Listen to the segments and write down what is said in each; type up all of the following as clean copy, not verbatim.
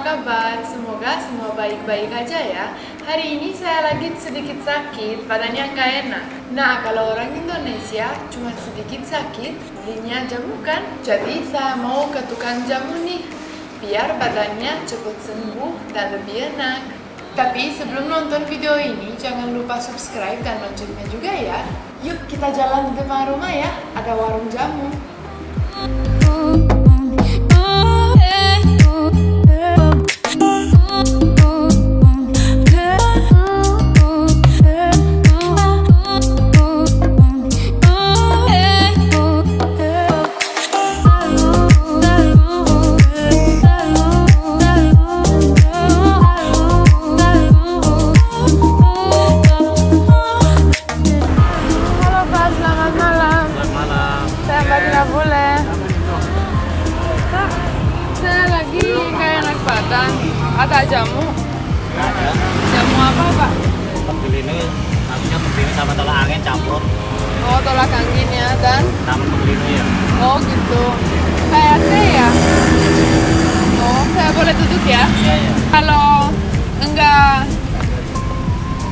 kabar? Semoga semua baik-baik aja ya. Hari ini saya lagi sedikit sakit, badannya nggak enak. Nah, kalau orang Indonesia cuma sedikit sakit, belinya jamu kan? Jadi saya mau ke tukang jamu nih, biar badannya cepat sembuh dan lebih enak. Tapi sebelum nonton video ini, jangan lupa subscribe dan loncengnya juga ya. Yuk kita jalan ke depan rumah ya, ada warung jamu. Ada jamu? Nggak ada. Jamu apa, Pak? Pembeli ini, artinya pembeli sama tolak angin campur. Oh, tolak angin ya, dan? Sama pembeli ini ya. Oh, gitu. Kayak teh ya? Oh, saya boleh duduk ya? Iya, iya. Kalau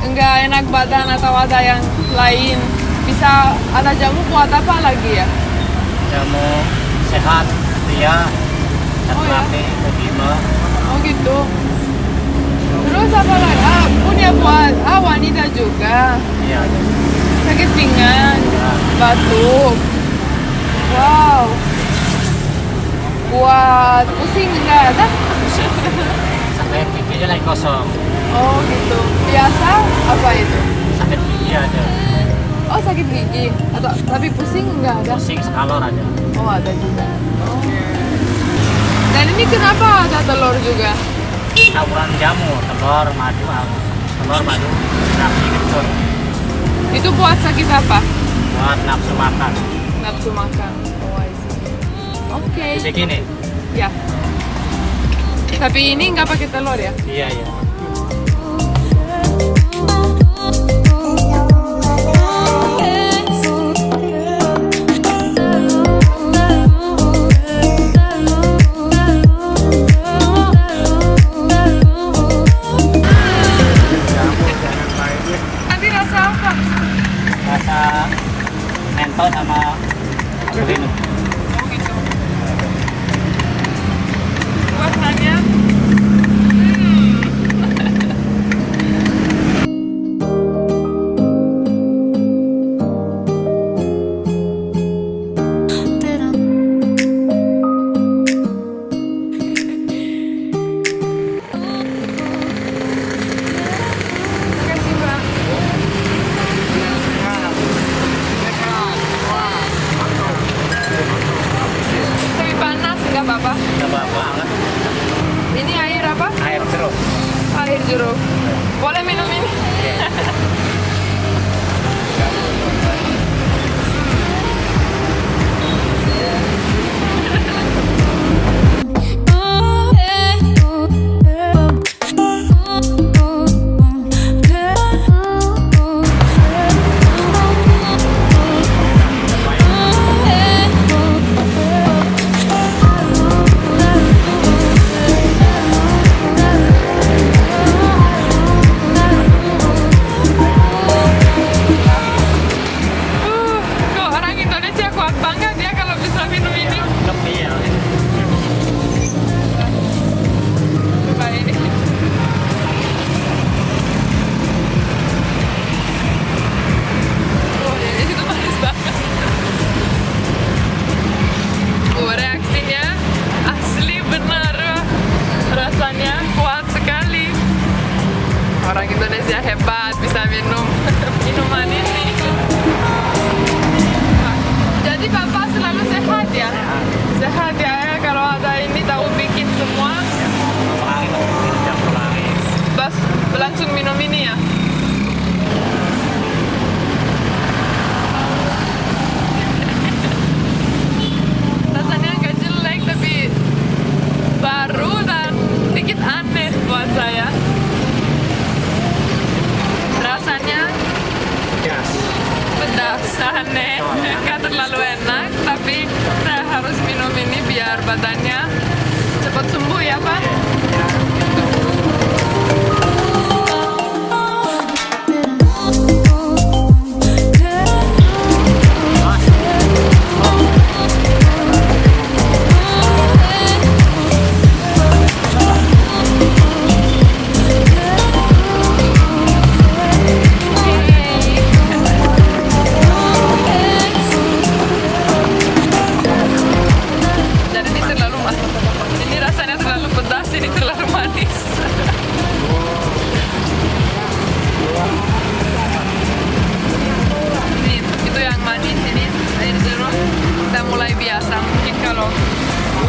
enggak enak badan atau ada yang lain, bisa ada jamu buat apa lagi ya? Jamu sehat, dia, satu Oh, ya? mati, bima. Oh, gitu. Terus apa lagi? Punya buat wanita juga. Iya, ada. Sakit pinggang, Ya. batuk. Wow. Buat pusing enggak ada? Sampai giginya lagi kosong. Oh, gitu. Biasa apa itu? Sakit gigi ada. Oh, sakit gigi. Atau tapi pusing enggak ada? Pusing sekalor ada. Oh, ada juga. Oh. Dan ini kenapa ada telur juga? Campuran jamu, telur, madu, nasi kencur. Itu buat sakit apa? Buat nafsu makan. Nafsu makan. Oh, I see. Oke. Begini. Ya. Tapi ini nggak pakai telur ya? Iya, iya. Nanti rasa apa? Rasa mentol sama apelino. Oh, gitu. Warnanya kasih, Mbak. Tapi panas nggak apa-apa. Nggak apa-apa, hangat. Ini air apa? Air jeruk. Air jeruk. Boleh minum ini? Kok orang Indonesia kuat banget ya kalau bisa minum ini. Lebih ya. Coba ini. Oh, ini itu manis banget. Oh, reaksinya asli benar. Rasanya kuat sekali. Orang Indonesia hebat bisa minum minuman ini. Jadi Bapak selalu sehat ya? Sehat ya, kalau ada ini tahu bikin semua. Pelangi, ini jam pelangi. Bas langsung minum ini ya? Rasanya nggak jelek tapi baru dan sedikit aneh buat saya. Rasanya Gas. pedas, aneh, nggak terlalu enak, tapi saya harus minum ini biar badannya cepat sembuh ya Pak.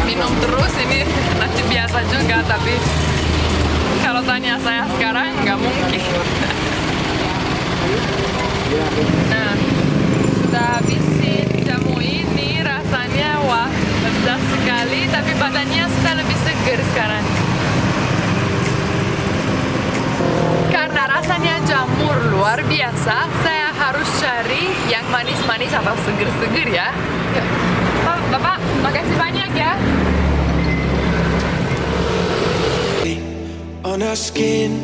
minum terus ini nanti biasa juga, tapi kalau tanya saya sekarang nggak mungkin. Nah, sudah habisin jamu ini, rasanya wah lezat sekali, tapi badannya sudah lebih seger sekarang. Karena rasanya jamur luar biasa, saya harus cari yang manis-manis atau seger-seger ya. Bapak, makasih banyak ya. On our skin,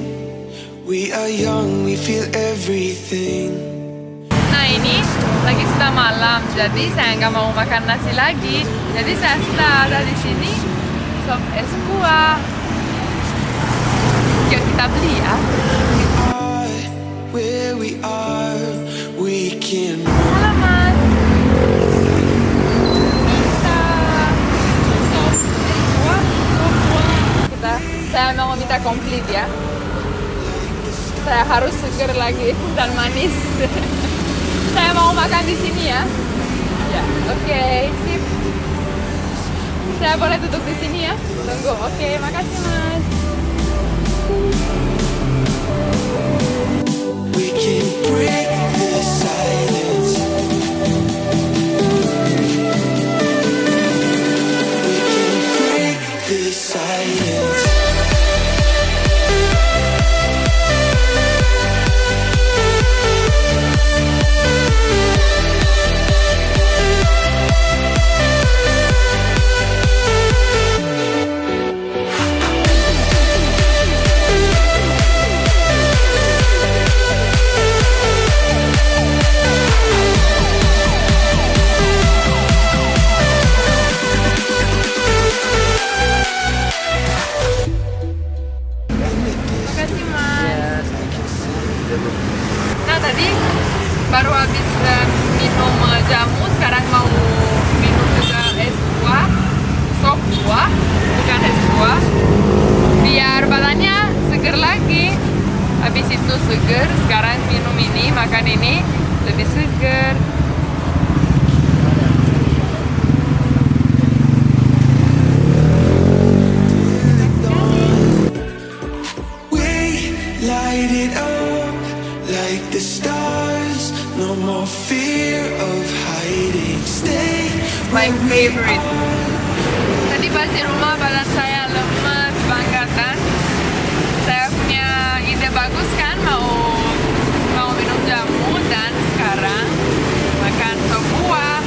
we are young, we feel everything. Nah ini lagi sudah malam, jadi saya nggak mau makan nasi lagi. Jadi saya sudah ada di sini sop es buah. Yuk kita beli ya. Where we are, we can. Halo mas. Saya mau minta komplit ya. Saya harus seger lagi dan manis. Saya mau makan di sini ya. Ya, oke, sip. Saya boleh duduk di sini ya. Tunggu, oke, makasih mas. We can break the silence. We can break the silence. Makasih mas. Nah tadi baru habis minum jamu, sekarang mau minum juga es buah, sop buah, bukan es buah, biar badannya seger lagi. Habis itu seger, sekarang minum ini, makan ini lebih seger. Light it up like the stars. No more fear of hiding. Stay My where we favorite. Tadi pas di rumah badan saya lemas banget kan. Saya punya ide bagus kan, mau minum jamu, dan sekarang makan sop buah.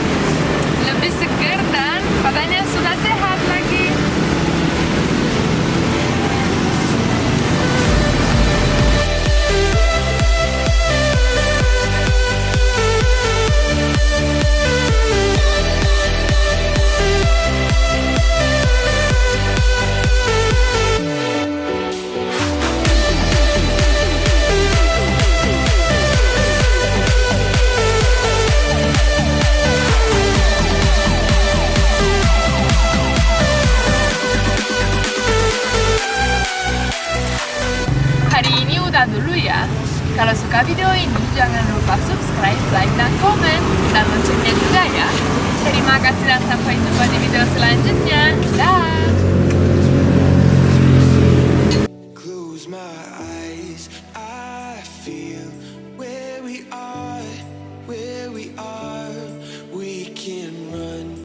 Lebih seger dan badannya sudah sehat lagi. Hari ini udah dulu ya. Kalau suka video ini, jangan lupa subscribe, like, dan komen. Dan loncengnya juga ya. Terima kasih dan sampai jumpa di video selanjutnya. Dah. close my eyes, I feel where we are, where we are.